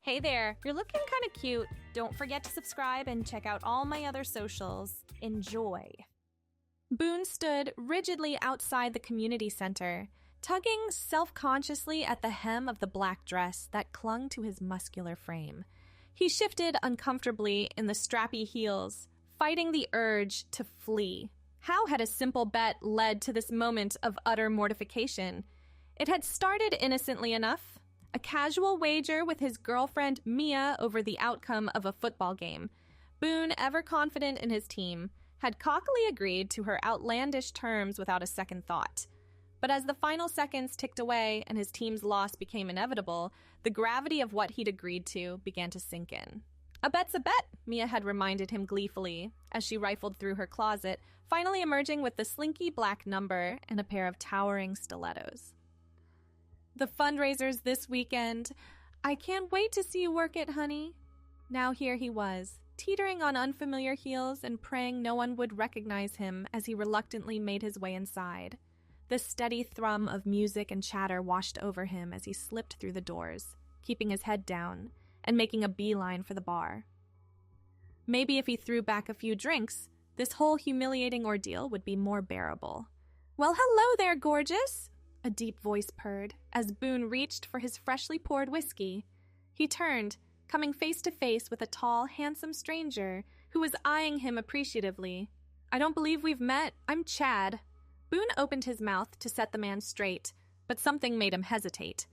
Hey there, you're looking kind of cute. Don't forget to subscribe and check out all my other socials. Enjoy. Boone stood rigidly outside the community center, tugging self-consciously at the hem of the black dress that clung to his muscular frame. He shifted uncomfortably in the strappy heels, fighting the urge to flee. How had a simple bet led to this moment of utter mortification? It had started innocently enough. A casual wager with his girlfriend Mia over the outcome of a football game. Boone, ever confident in his team, had cockily agreed to her outlandish terms without a second thought. But as the final seconds ticked away and his team's loss became inevitable, the gravity of what he'd agreed to began to sink in. A bet's a bet, Mia had reminded him gleefully as she rifled through her closet, finally emerging with the slinky black number and a pair of towering stilettos. The fundraiser's this weekend. I can't wait to see you work it, honey. Now here he was, teetering on unfamiliar heels and praying no one would recognize him as he reluctantly made his way inside. The steady thrum of music and chatter washed over him as he slipped through the doors, keeping his head down and making a beeline for the bar. Maybe if he threw back a few drinks, this whole humiliating ordeal would be more bearable. Well, hello there, gorgeous! A deep voice purred as Boone reached for his freshly poured whiskey. He turned, coming face to face with a tall, handsome stranger who was eyeing him appreciatively. I don't believe we've met. I'm Chad. Boone opened his mouth to set the man straight, but something made him hesitate.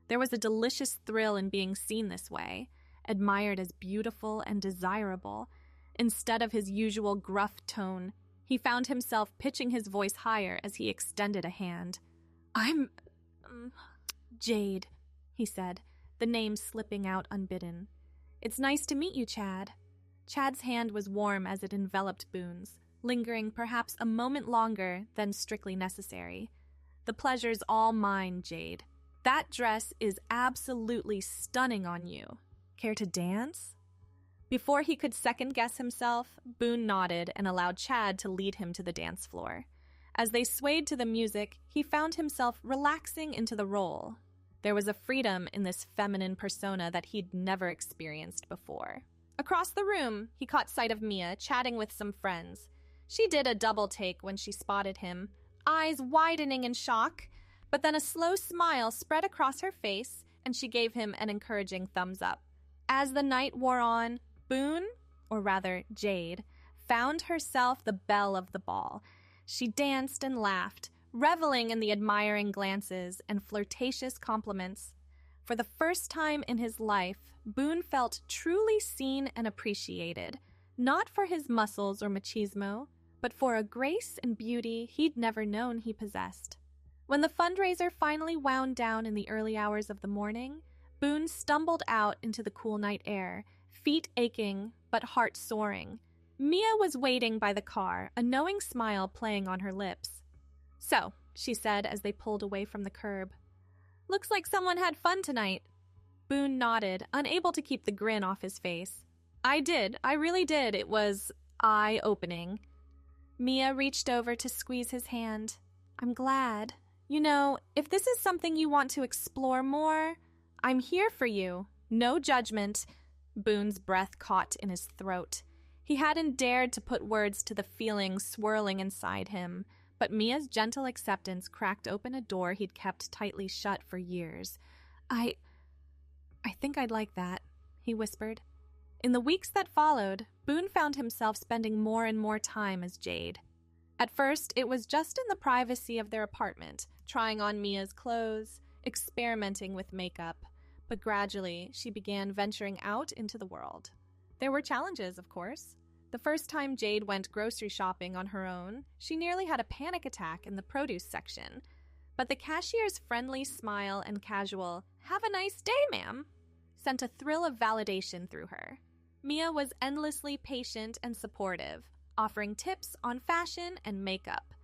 There was a delicious thrill in being seen this way, admired as beautiful and desirable. Instead of his usual gruff tone, he found himself pitching his voice higher as he extended a hand. I'm Jade, he said, the name slipping out unbidden. It's nice to meet you, Chad. Chad's hand was warm as it enveloped Boone's, lingering perhaps a moment longer than strictly necessary. The pleasure's all mine, Jade. That dress is absolutely stunning on you. Care to dance? Before he could second-guess himself, Boone nodded and allowed Chad to lead him to the dance floor. As they swayed to the music, he found himself relaxing into the role. There was a freedom in this feminine persona that he'd never experienced before. Across the room, he caught sight of Mia chatting with some friends. She did a double take when she spotted him, eyes widening in shock, but then a slow smile spread across her face and she gave him an encouraging thumbs up. As the night wore on, Boone, or rather Jade, found herself the belle of the ball. She danced and laughed, reveling in the admiring glances and flirtatious compliments. For the first time in his life, Boone felt truly seen and appreciated, not for his muscles or machismo, but for a grace and beauty he'd never known he possessed. When the fundraiser finally wound down in the early hours of the morning, Boone stumbled out into the cool night air, feet aching, but heart soaring. Mia was waiting by the car, a knowing smile playing on her lips. So, she said as they pulled away from the curb. Looks like someone had fun tonight. Boone nodded, unable to keep the grin off his face. I did. I really did. It was eye-opening. Mia reached over to squeeze his hand. I'm glad. You know, if this is something you want to explore more, I'm here for you. No judgment. Boone's breath caught in his throat. He hadn't dared to put words to the feelings swirling inside him, but Mia's gentle acceptance cracked open a door he'd kept tightly shut for years. I think I'd like that, he whispered. In the weeks that followed, Boone found himself spending more and more time as Jade. At first, it was just in the privacy of their apartment, trying on Mia's clothes, experimenting with makeup, but gradually she began venturing out into the world. There were challenges, of course. The first time Jade went grocery shopping on her own, she nearly had a panic attack in the produce section. But the cashier's friendly smile and casual, "Have a nice day, ma'am," sent a thrill of validation through her. Mia was endlessly patient and supportive, offering tips on fashion and makeup.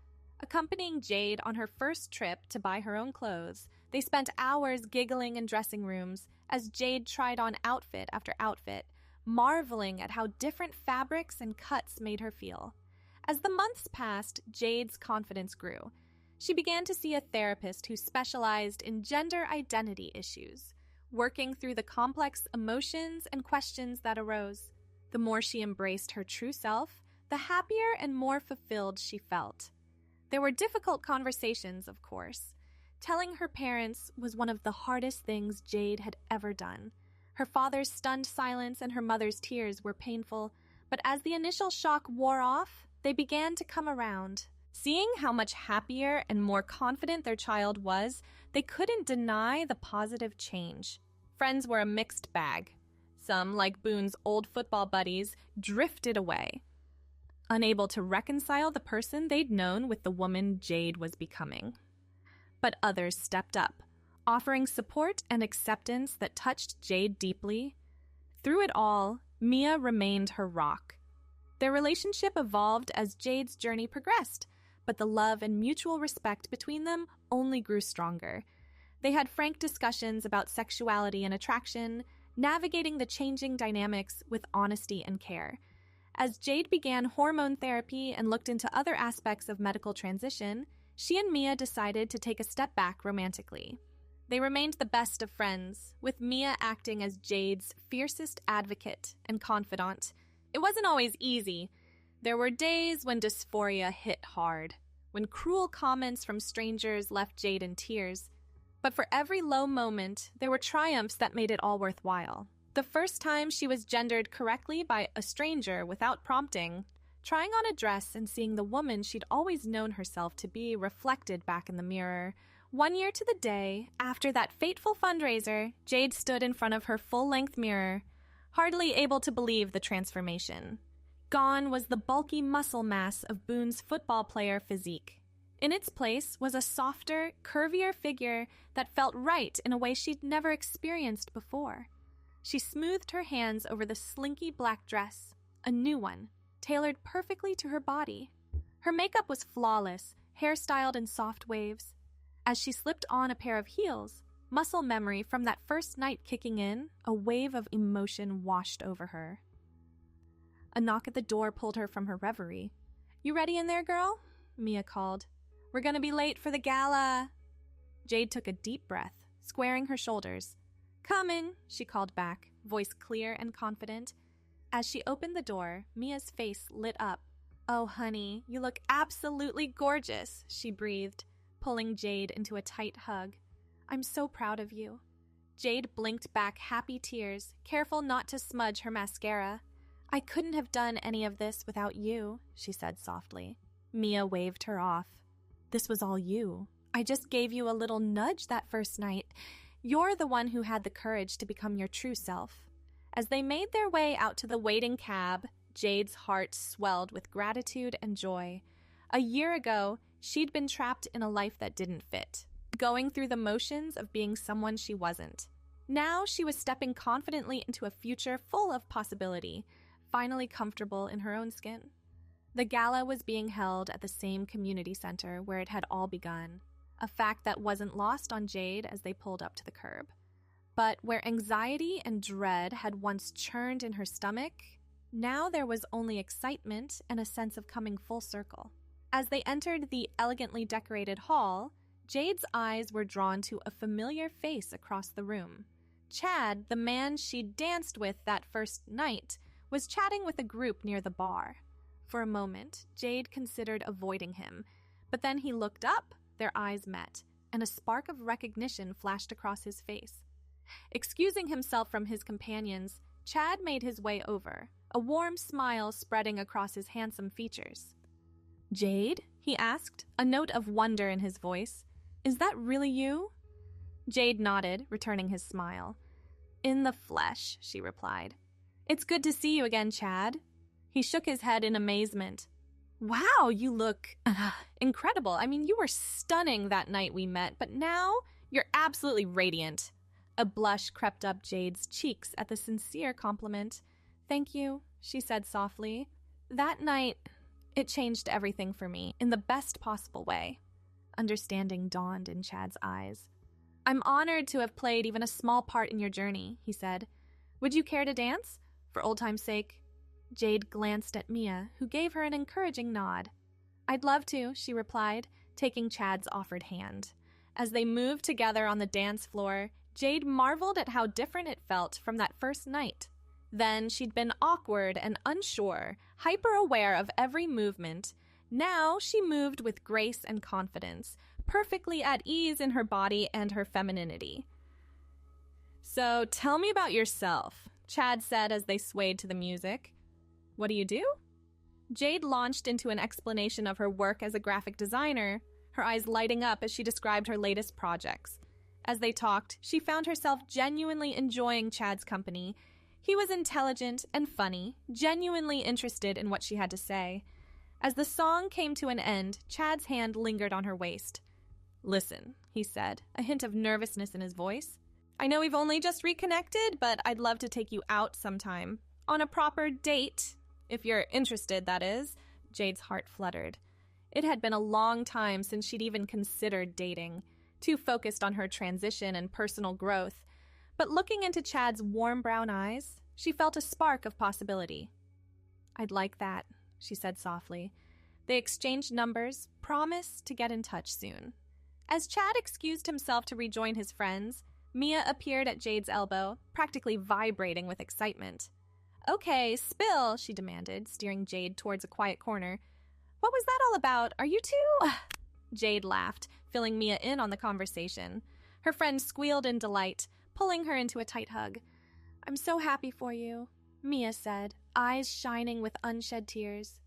Accompanying Jade on her first trip to buy her own clothes, they spent hours giggling in dressing rooms as Jade tried on outfit after outfit, marveling at how different fabrics and cuts made her feel. As the months passed, Jade's confidence grew. She began to see a therapist who specialized in gender identity issues. working through the complex emotions and questions that arose. The more she embraced her true self, the happier and more fulfilled she felt. There were difficult conversations, of course. Telling her parents was one of the hardest things Jade had ever done. Her father's stunned silence and her mother's tears were painful, but as the initial shock wore off, they began to come around. Seeing how much happier and more confident their child was, they couldn't deny the positive change. Friends were a mixed bag. Some, like Boone's old football buddies, drifted away, unable to reconcile the person they'd known with the woman Jade was becoming. But others stepped up, offering support and acceptance that touched Jade deeply. Through it all, Mia remained her rock. Their relationship evolved as Jade's journey progressed, but the love and mutual respect between them only grew stronger. They had frank discussions about sexuality and attraction, navigating the changing dynamics with honesty and care. As Jade began hormone therapy and looked into other aspects of medical transition, she and Mia decided to take a step back romantically. They remained the best of friends, with Mia acting as Jade's fiercest advocate and confidant. It wasn't always easy. There were days when dysphoria hit hard, when cruel comments from strangers left Jade in tears. But for every low moment, there were triumphs that made it all worthwhile. The first time she was gendered correctly by a stranger without prompting, trying on a dress and seeing the woman she'd always known herself to be reflected back in the mirror. 1 year to the day, after that fateful fundraiser, Jade stood in front of her full-length mirror, hardly able to believe the transformation. Gone was the bulky muscle mass of Boone's football player physique. In its place was a softer, curvier figure that felt right in a way she'd never experienced before. She smoothed her hands over the slinky black dress, a new one, tailored perfectly to her body. Her makeup was flawless, hairstyled in soft waves. As she slipped on a pair of heels, muscle memory from that first night kicking in, a wave of emotion washed over her. A knock at the door pulled her from her reverie. "You ready in there, girl?" Mia called. "We're gonna be late for the gala." Jade took a deep breath, squaring her shoulders. "Coming," she called back, voice clear and confident. As she opened the door, Mia's face lit up. "Oh, honey, you look absolutely gorgeous," she breathed, pulling Jade into a tight hug. "I'm so proud of you." Jade blinked back happy tears, careful not to smudge her mascara. "I couldn't have done any of this without you," she said softly. Mia waved her off. "This was all you. I just gave you a little nudge that first night. You're the one who had the courage to become your true self." As they made their way out to the waiting cab, Jade's heart swelled with gratitude and joy. A year ago, she'd been trapped in a life that didn't fit, going through the motions of being someone she wasn't. Now she was stepping confidently into a future full of possibility, finally comfortable in her own skin. The gala was being held at the same community center where it had all begun, a fact that wasn't lost on Jade as they pulled up to the curb. But where anxiety and dread had once churned in her stomach, now there was only excitement and a sense of coming full circle. As they entered the elegantly decorated hall, Jade's eyes were drawn to a familiar face across the room. Chad, the man she'd danced with that first night, was chatting with a group near the bar. For a moment, Jade considered avoiding him, but then he looked up, their eyes met, and a spark of recognition flashed across his face. Excusing himself from his companions, Chad made his way over, a warm smile spreading across his handsome features. "Jade?" he asked, a note of wonder in his voice. "Is that really you?" Jade nodded, returning his smile. "In the flesh," she replied. "It's good to see you again, Chad." He shook his head in amazement. "Wow, you look incredible. I mean, you were stunning that night we met, but now you're absolutely radiant." A blush crept up Jade's cheeks at the sincere compliment. "Thank you," she said softly. "That night, it changed everything for me, in the best possible way." Understanding dawned in Chad's eyes. "I'm honored to have played even a small part in your journey," he said. "Would you care to dance? For old time's sake?" Jade glanced at Mia, who gave her an encouraging nod. "I'd love to," she replied, taking Chad's offered hand. As they moved together on the dance floor, Jade marveled at how different it felt from that first night. Then she'd been awkward and unsure, hyper-aware of every movement. Now she moved with grace and confidence, perfectly at ease in her body and her femininity. "So tell me about yourself," Chad said as they swayed to the music. "What do you do?" Jade launched into an explanation of her work as a graphic designer, her eyes lighting up as she described her latest projects. As they talked, she found herself genuinely enjoying Chad's company. He was intelligent and funny, genuinely interested in what she had to say. As the song came to an end, Chad's hand lingered on her waist. "Listen," he said, a hint of nervousness in his voice. "I know we've only just reconnected, but I'd love to take you out sometime. On a proper date. If you're interested, that is." Jade's heart fluttered. It had been a long time since she'd even considered dating, too focused on her transition and personal growth. But looking into Chad's warm brown eyes, she felt a spark of possibility. "I'd like that," she said softly. They exchanged numbers, promised to get in touch soon. As Chad excused himself to rejoin his friends, Mia appeared at Jade's elbow, practically vibrating with excitement. "Okay, spill," she demanded, steering Jade towards a quiet corner. "What was that all about? Are you two?" Jade laughed, filling Mia in on the conversation. Her friend squealed in delight, pulling her into a tight hug. "I'm so happy for you," Mia said, eyes shining with unshed tears.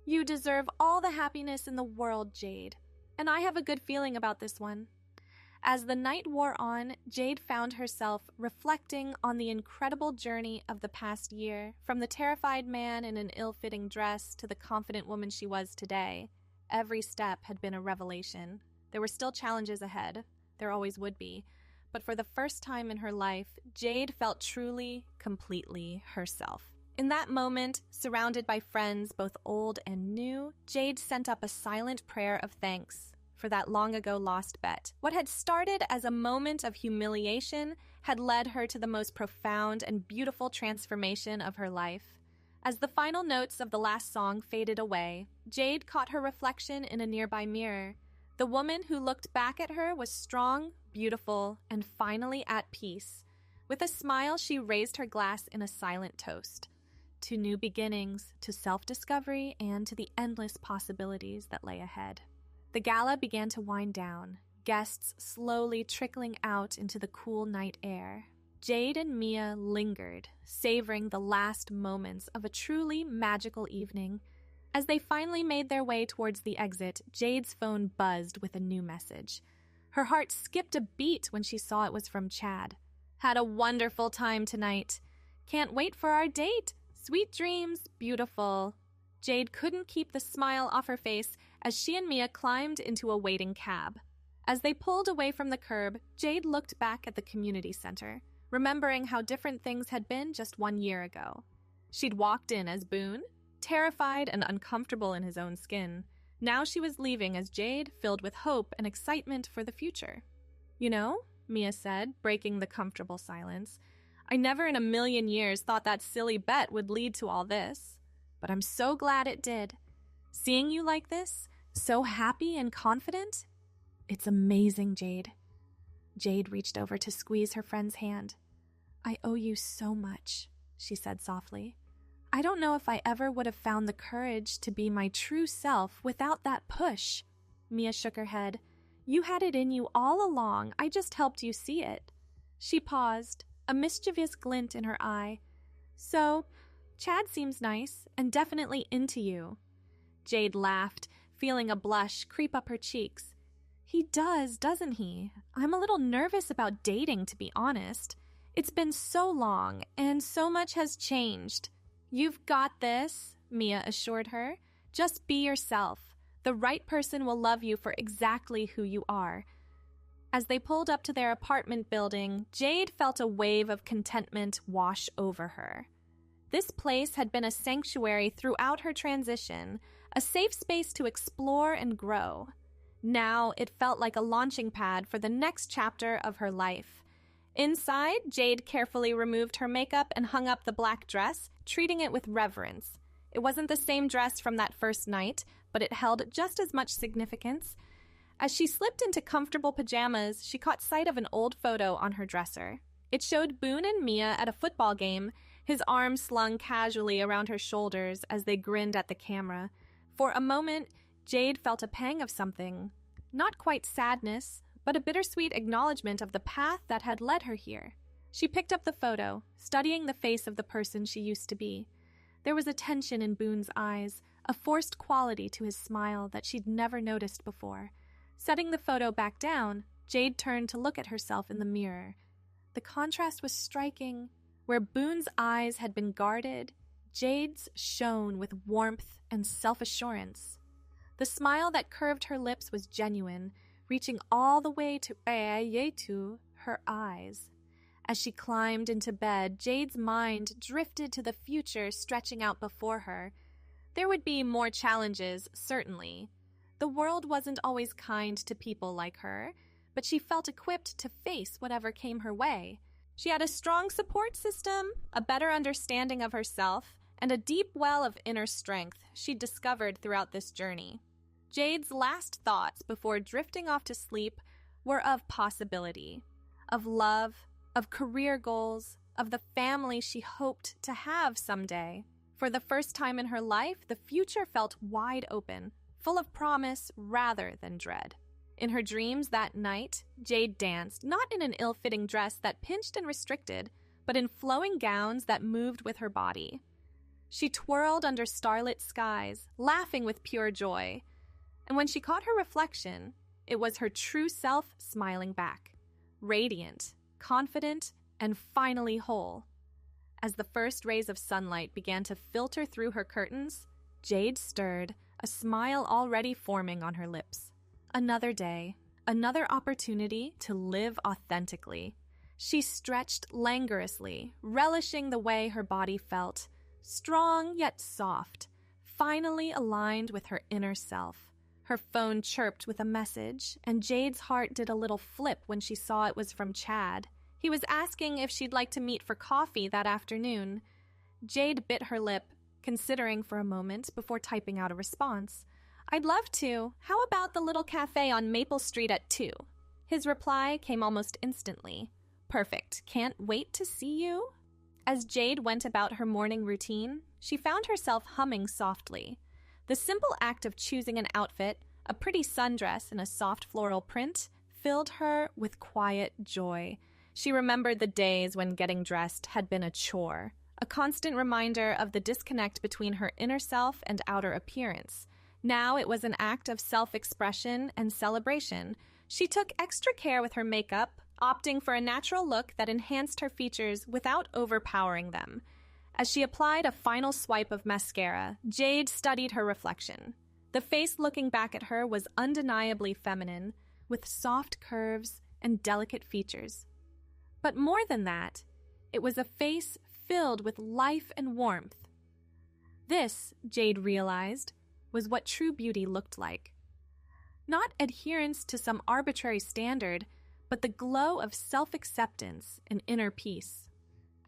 "You deserve all the happiness in the world, Jade, and I have a good feeling about this one." As the night wore on, Jade found herself reflecting on the incredible journey of the past year, from the terrified man in an ill-fitting dress to the confident woman she was today. Every step had been a revelation. There were still challenges ahead. There always would be. But for the first time in her life, Jade felt truly, completely herself. In that moment, surrounded by friends both old and new, Jade sent up a silent prayer of thanks for that long-ago lost bet. What had started as a moment of humiliation had led her to the most profound and beautiful transformation of her life. As the final notes of the last song faded away, Jade caught her reflection in a nearby mirror. The woman who looked back at her was strong, beautiful, and finally at peace. With a smile, she raised her glass in a silent toast. To new beginnings, to self-discovery, and to the endless possibilities that lay ahead. The gala began to wind down, guests slowly trickling out into the cool night air. Jade and Mia lingered, savoring the last moments of a truly magical evening. As they finally made their way towards the exit, Jade's phone buzzed with a new message. Her heart skipped a beat when she saw it was from Chad. "Had a wonderful time tonight. Can't wait for our date. Sweet dreams, beautiful." Jade couldn't keep the smile off her face as she and Mia climbed into a waiting cab. As they pulled away from the curb, Jade looked back at the community center, remembering how different things had been just 1 year ago. She'd walked in as Boone, terrified and uncomfortable in his own skin. Now she was leaving as Jade, filled with hope and excitement for the future. "You know," Mia said, breaking the comfortable silence, "I never in a million years thought that silly bet would lead to all this. But I'm so glad it did. Seeing you like this, so happy and confident, it's amazing, Jade." Jade reached over to squeeze her friend's hand. "I owe you so much," she said softly. "I don't know if I ever would have found the courage to be my true self without that push." Mia shook her head. "You had it in you all along. I just helped you see it." She paused, a mischievous glint in her eye. "So, Chad seems nice and definitely into you." Jade laughed, feeling a blush creep up her cheeks. "He does, doesn't he? I'm a little nervous about dating, to be honest. It's been so long, and so much has changed." "You've got this," Mia assured her. "Just be yourself. The right person will love you for exactly who you are." As they pulled up to their apartment building, Jade felt a wave of contentment wash over her. This place had been a sanctuary throughout her transition, a safe space to explore and grow. Now it felt like a launching pad for the next chapter of her life. Inside, Jade carefully removed her makeup and hung up the black dress, treating it with reverence. It wasn't the same dress from that first night, but it held just as much significance. As she slipped into comfortable pajamas, she caught sight of an old photo on her dresser. It showed Boone and Mia at a football game, his arms slung casually around her shoulders as they grinned at the camera. For a moment, Jade felt a pang of something. Not quite sadness, but a bittersweet acknowledgement of the path that had led her here. She picked up the photo, studying the face of the person she used to be. There was a tension in Boone's eyes, a forced quality to his smile that she'd never noticed before. Setting the photo back down, Jade turned to look at herself in the mirror. The contrast was striking. Where Boone's eyes had been guarded, Jade's shone with warmth and self-assurance. The smile that curved her lips was genuine, reaching all the way to her eyes. As she climbed into bed, Jade's mind drifted to the future stretching out before her. There would be more challenges, certainly. The world wasn't always kind to people like her, but she felt equipped to face whatever came her way. She had a strong support system, a better understanding of herself, and a deep well of inner strength she'd discovered throughout this journey. Jade's last thoughts before drifting off to sleep were of possibility, of love, of career goals, of the family she hoped to have someday. For the first time in her life, the future felt wide open, full of promise rather than dread. In her dreams that night, Jade danced, not in an ill-fitting dress that pinched and restricted, but in flowing gowns that moved with her body. She twirled under starlit skies, laughing with pure joy. And when she caught her reflection, it was her true self smiling back, radiant, confident, and finally whole. As the first rays of sunlight began to filter through her curtains, Jade stirred, a smile already forming on her lips. Another day, another opportunity to live authentically. She stretched languorously, relishing the way her body felt, strong yet soft, finally aligned with her inner self. Her phone chirped with a message, and Jade's heart did a little flip when she saw it was from Chad. He was asking if she'd like to meet for coffee that afternoon. Jade bit her lip, considering for a moment before typing out a response. "I'd love to. How about the little cafe on Maple Street at 2?" His reply came almost instantly. "Perfect. Can't wait to see you." As Jade went about her morning routine, she found herself humming softly. The simple act of choosing an outfit, a pretty sundress in a soft floral print, filled her with quiet joy. She remembered the days when getting dressed had been a chore, a constant reminder of the disconnect between her inner self and outer appearance. Now it was an act of self-expression and celebration. She took extra care with her makeup, opting for a natural look that enhanced her features without overpowering them. As she applied a final swipe of mascara, Jade studied her reflection. The face looking back at her was undeniably feminine, with soft curves and delicate features. But more than that, it was a face filled with life and warmth. This, Jade realized, was what true beauty looked like. Not adherence to some arbitrary standard, but the glow of self-acceptance and inner peace.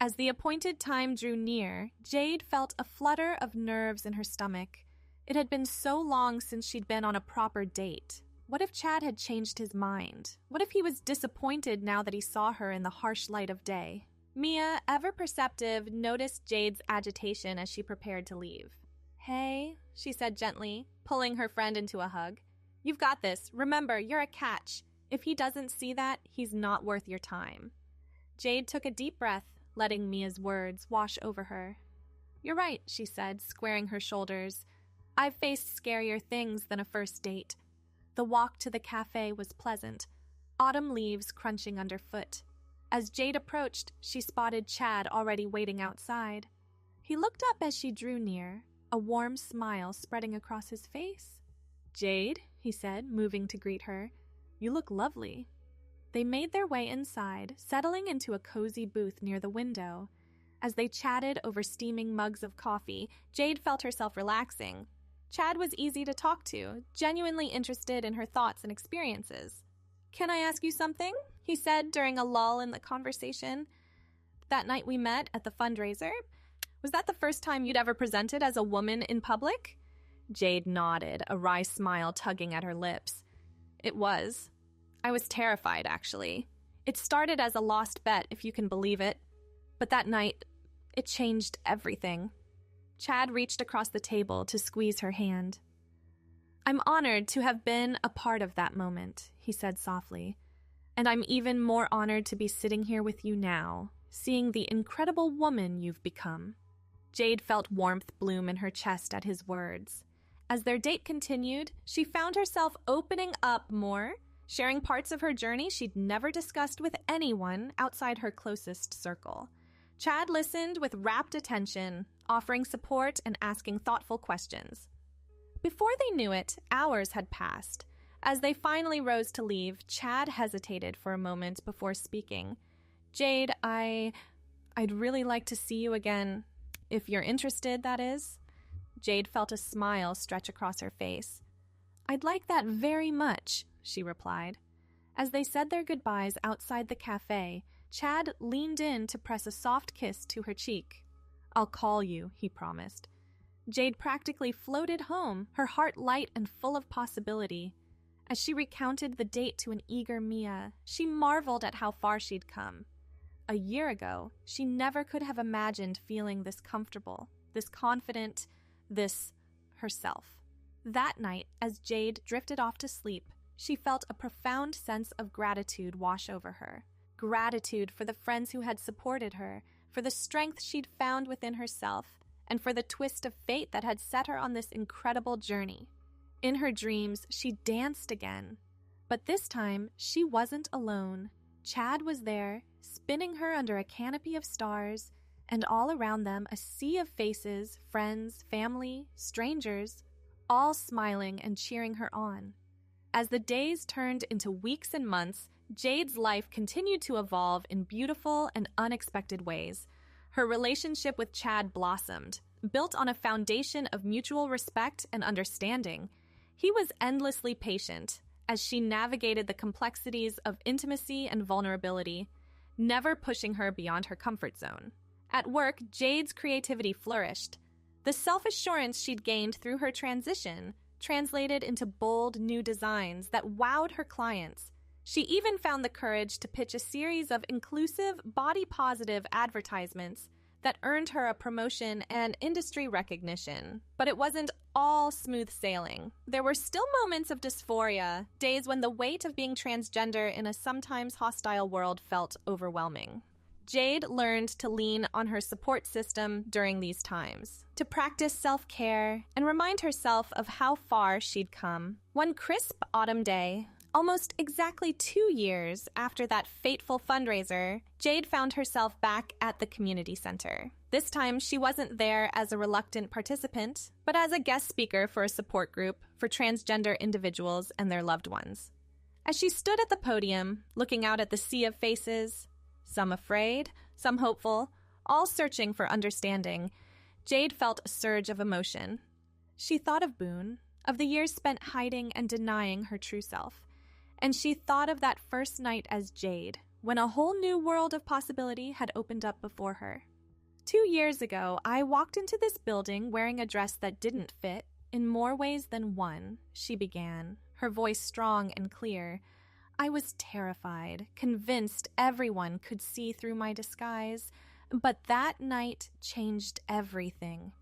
As the appointed time drew near, Jade felt a flutter of nerves in her stomach. It had been so long since she'd been on a proper date. What if Chad had changed his mind? What if he was disappointed now that he saw her in the harsh light of day? Mia, ever perceptive, noticed Jade's agitation as she prepared to leave. "Hey," she said gently, pulling her friend into a hug. "You've got this. Remember, you're a catch. If he doesn't see that, he's not worth your time." Jade took a deep breath, letting Mia's words wash over her. "You're right," she said, squaring her shoulders. "I've faced scarier things than a first date." The walk to the cafe was pleasant, autumn leaves crunching underfoot. As Jade approached, she spotted Chad already waiting outside. He looked up as she drew near, a warm smile spreading across his face. "Jade," he said, moving to greet her, "you look lovely." They made their way inside, settling into a cozy booth near the window. As they chatted over steaming mugs of coffee, Jade felt herself relaxing. Chad was easy to talk to, genuinely interested in her thoughts and experiences. "Can I ask you something?" he said during a lull in the conversation. "That night we met at the fundraiser, was that the first time you'd ever presented as a woman in public?" Jade nodded, a wry smile tugging at her lips. It was. I was terrified, actually. It started as a lost bet, if you can believe it. But that night, it changed everything. Chad reached across the table to squeeze her hand. I'm honored to have been a part of that moment, he said softly. And I'm even more honored to be sitting here with you now, seeing the incredible woman you've become. Jade felt warmth bloom in her chest at his words. As their date continued, she found herself opening up more, sharing parts of her journey she'd never discussed with anyone outside her closest circle. Chad listened with rapt attention, offering support and asking thoughtful questions. Before they knew it, hours had passed. As they finally rose to leave, Chad hesitated for a moment before speaking. Jade, I'd really like to see you again. If you're interested, that is. Jade felt a smile stretch across her face. I'd like that very much, she replied. As they said their goodbyes outside the cafe, Chad leaned in to press a soft kiss to her cheek. I'll call you, he promised. Jade practically floated home, her heart light and full of possibility. As she recounted the date to an eager Mia, she marveled at how far she'd come. A year ago, she never could have imagined feeling this comfortable, this confident, this herself. That night, as Jade drifted off to sleep, she felt a profound sense of gratitude wash over her. Gratitude for the friends who had supported her, for the strength she'd found within herself, and for the twist of fate that had set her on this incredible journey. In her dreams, she danced again. But this time, she wasn't alone. Chad was there, spinning her under a canopy of stars, and all around them a sea of faces, friends, family, strangers, all smiling and cheering her on. As the days turned into weeks and months, Jade's life continued to evolve in beautiful and unexpected ways. Her relationship with Chad blossomed, built on a foundation of mutual respect and understanding. He was endlessly patient as she navigated the complexities of intimacy and vulnerability, never pushing her beyond her comfort zone. At work, Jade's creativity flourished. The self-assurance she'd gained through her transition translated into bold new designs that wowed her clients. She even found the courage to pitch a series of inclusive, body-positive advertisements that earned her a promotion and industry recognition. But it wasn't all smooth sailing. There were still moments of dysphoria, days when the weight of being transgender in a sometimes hostile world felt overwhelming. Jade learned to lean on her support system during these times, to practice self-care and remind herself of how far she'd come. One crisp autumn day, almost exactly 2 years after that fateful fundraiser, Jade found herself back at the community center. This time, she wasn't there as a reluctant participant, but as a guest speaker for a support group for transgender individuals and their loved ones. As she stood at the podium, looking out at the sea of faces, some afraid, some hopeful, all searching for understanding, Jade felt a surge of emotion. She thought of Boone, of the years spent hiding and denying her true self. And she thought of that first night as Jade, when a whole new world of possibility had opened up before her. 2 years ago, I walked into this building wearing a dress that didn't fit, in more ways than one, she began, her voice strong and clear. I was terrified, convinced everyone could see through my disguise, but that night changed everything.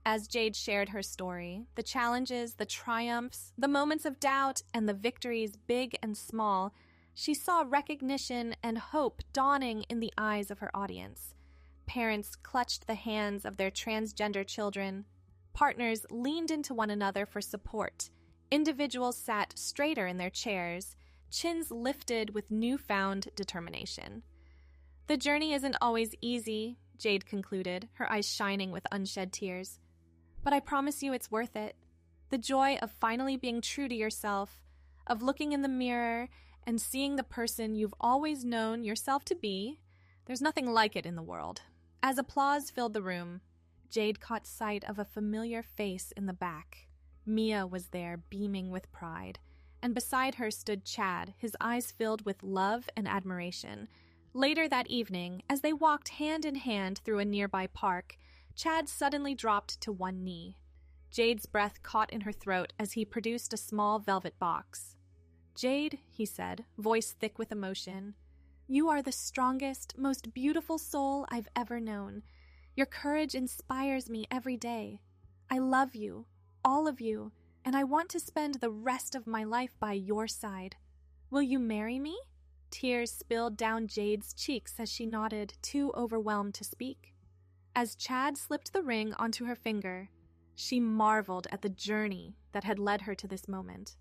As Jade shared her story, the challenges, the triumphs, the moments of doubt, and the victories big and small, she saw recognition and hope dawning in the eyes of her audience. Parents clutched the hands of their transgender children. Partners leaned into one another for support. Individuals sat straighter in their chairs, chins lifted with newfound determination. The journey isn't always easy, Jade concluded, her eyes shining with unshed tears. But I promise you it's worth it. The joy of finally being true to yourself, of looking in the mirror and seeing the person you've always known yourself to be, there's nothing like it in the world. As applause filled the room, Jade caught sight of a familiar face in the back. Mia was there, beaming with pride, and beside her stood Chad, his eyes filled with love and admiration. Later that evening, as they walked hand in hand through a nearby park, Chad suddenly dropped to one knee. Jade's breath caught in her throat as he produced a small velvet box. "Jade," he said, voice thick with emotion, "you are the strongest, most beautiful soul I've ever known. Your courage inspires me every day. I love you, all of you, and I want to spend the rest of my life by your side. Will you marry me?" Tears spilled down Jade's cheeks as she nodded, too overwhelmed to speak. As Chad slipped the ring onto her finger, she marveled at the journey that had led her to this moment.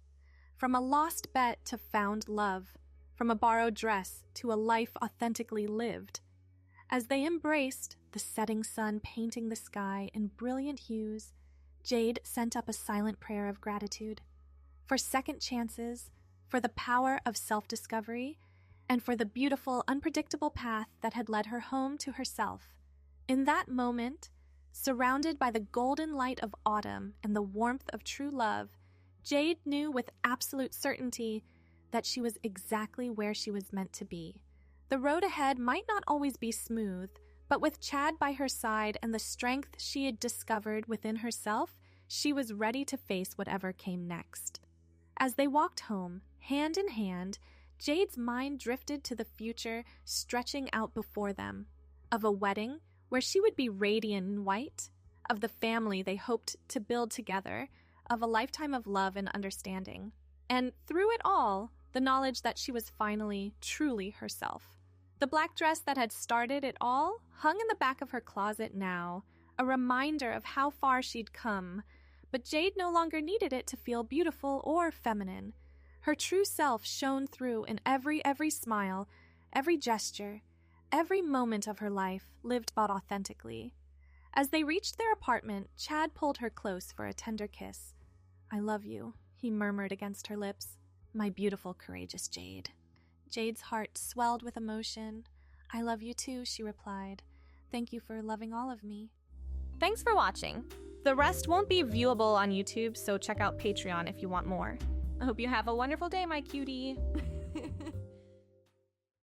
From a lost bet to found love, from a borrowed dress to a life authentically lived. As they embraced, the setting sun painting the sky in brilliant hues, Jade sent up a silent prayer of gratitude. For second chances, for the power of self-discovery, and for the beautiful, unpredictable path that had led her home to herself. In that moment, surrounded by the golden light of autumn and the warmth of true love, Jade knew with absolute certainty that she was exactly where she was meant to be. The road ahead might not always be smooth, but with Chad by her side and the strength she had discovered within herself, she was ready to face whatever came next. As they walked home, hand in hand, Jade's mind drifted to the future stretching out before them, of a wedding where she would be radiant in white, of the family they hoped to build together, of a lifetime of love and understanding. And through it all, the knowledge that she was finally, truly herself. The black dress that had started it all hung in the back of her closet now, a reminder of how far she'd come, but Jade no longer needed it to feel beautiful or feminine. Her true self shone through in every smile, every gesture, every moment of her life lived but authentically. As they reached their apartment, Chad pulled her close for a tender kiss. "I love you," he murmured against her lips. "My beautiful, courageous Jade." Jade's heart swelled with emotion. "I love you too," she replied. "Thank you for loving all of me." Thanks for watching. The rest won't be viewable on YouTube, so check out Patreon if you want more. I hope you have a wonderful day, my cutie.